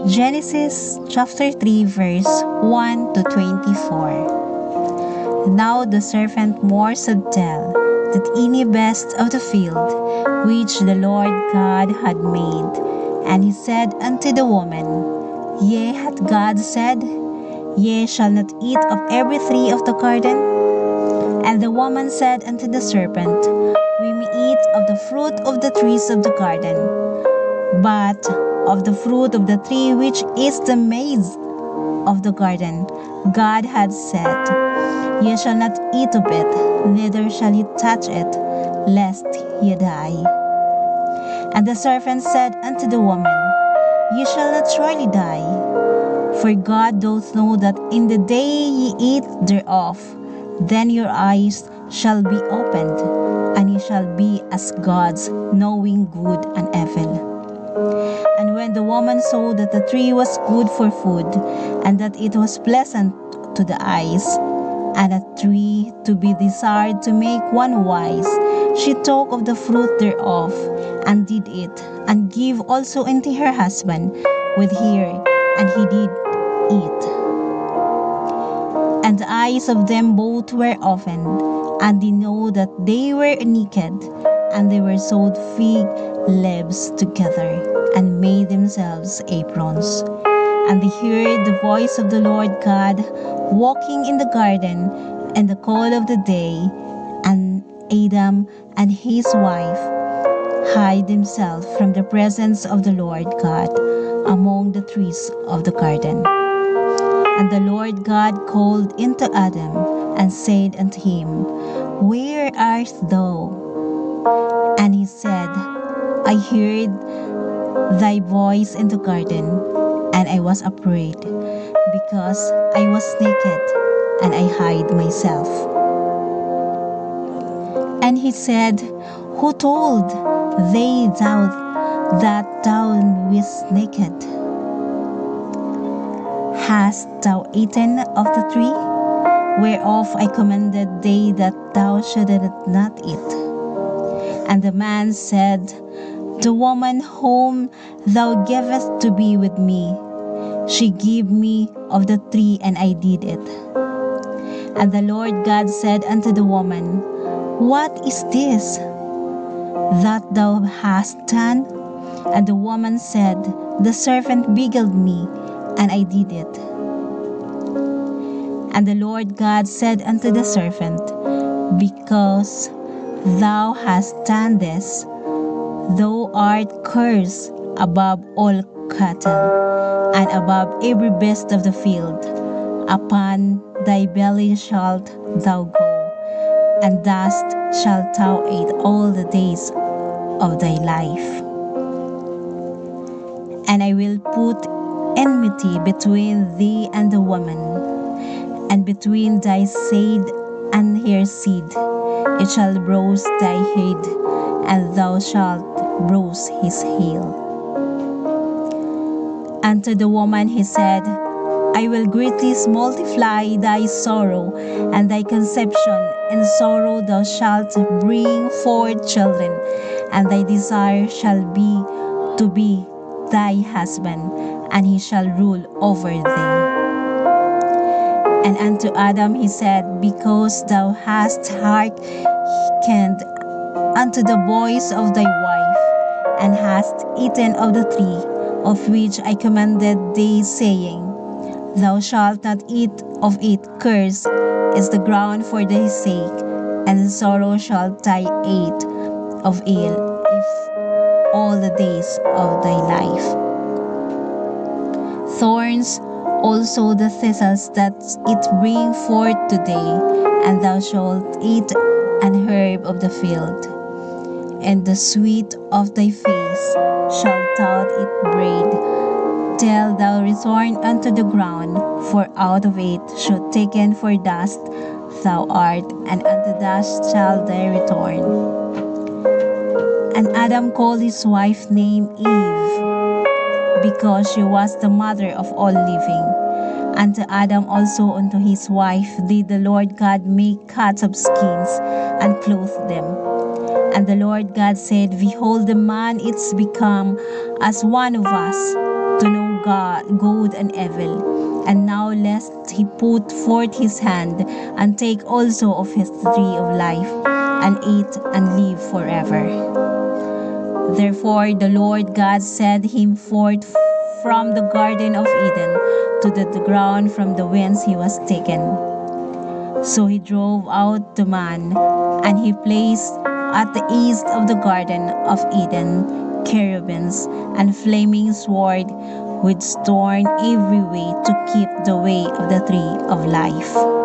Genesis chapter 3 verse 1 to 24. Now the serpent more subtle than any beast of the field, which the Lord God had made. And he said unto the woman, Yea, hath God said, Ye shall not eat of every tree of the garden? And the woman said unto the serpent, We may eat of the fruit of the trees of the garden, but of the fruit of the tree which is the midst of the garden, God had said, Ye shall not eat of it, neither shall ye touch it, lest ye die. And the serpent said unto the woman, Ye shall not surely die, for God doth know that in the day ye eat thereof, then your eyes shall be opened, and ye shall be as gods, knowing good and evil. And when the woman saw that the tree was good for food, and that it was pleasant to the eyes, and a tree to be desired to make one wise, she took of the fruit thereof, and did eat, and gave also unto her husband with her, and he did eat. And the eyes of them both were opened, and they know that they were naked, and they were sewed fig leaves together, and made themselves aprons. And they heard the voice of the Lord God walking in the garden in the cool of the day, and Adam and his wife hid themselves from the presence of the Lord God among the trees of the garden. And the Lord God called unto Adam, and said unto him, Where art thou? And he said, I heard thy voice in the garden, and I was afraid, because I was naked, and I hid myself. And he said, Who told thee that thou wast naked? Hast thou eaten of the tree, whereof I commanded thee that thou shouldest not eat? And the man said, The woman whom thou gavest to be with me, she gave me of the tree, and I did it. And the Lord God said unto the woman, What is this that thou hast done? And the woman said, The serpent beguiled me, and I did it. And the Lord God said unto the serpent, Because thou hast done this, thou art cursed above all cattle, and above every beast of the field. Upon thy belly shalt thou go, and dust shalt thou eat all the days of thy life. And I will put enmity between thee and the woman, and between thy seed and her seed. It shall bruise thy head, and thou shalt bruise his heel. Unto the woman he said, I will greatly multiply thy sorrow and thy conception. In sorrow thou shalt bring forth children, and thy desire shall be to be thy husband, and he shall rule over thee. And unto Adam he said, Because thou hast hearkened unto the voice of thy wife, and hast eaten of the tree of which I commanded thee, saying, Thou shalt not eat of it, cursed is the ground for thy sake, and in sorrow shalt thou eat of it all the days of thy life. Thorns also the thistles that it bring forth today, and thou shalt eat an herb of the field. And the sweet of thy face shalt thou eat bread, till thou return unto the ground, for out of it shalt taken for dust thou art, and unto dust shalt thou return. And Adam called his wife name Eve, because she was the mother of all living. Unto Adam also unto his wife did the Lord God make coats of skins, and clothe them. And the Lord God said, Behold, the man is become as one of us, to know God, good and evil. And now lest he put forth his hand and take also of his tree of life, and eat and live forever. Therefore the Lord God sent him forth from the Garden of Eden to the ground from the whence he was taken. So he drove out the man, and he placed at the east of the Garden of Eden cherubims and flaming sword with thorn every way to keep the way of the tree of life.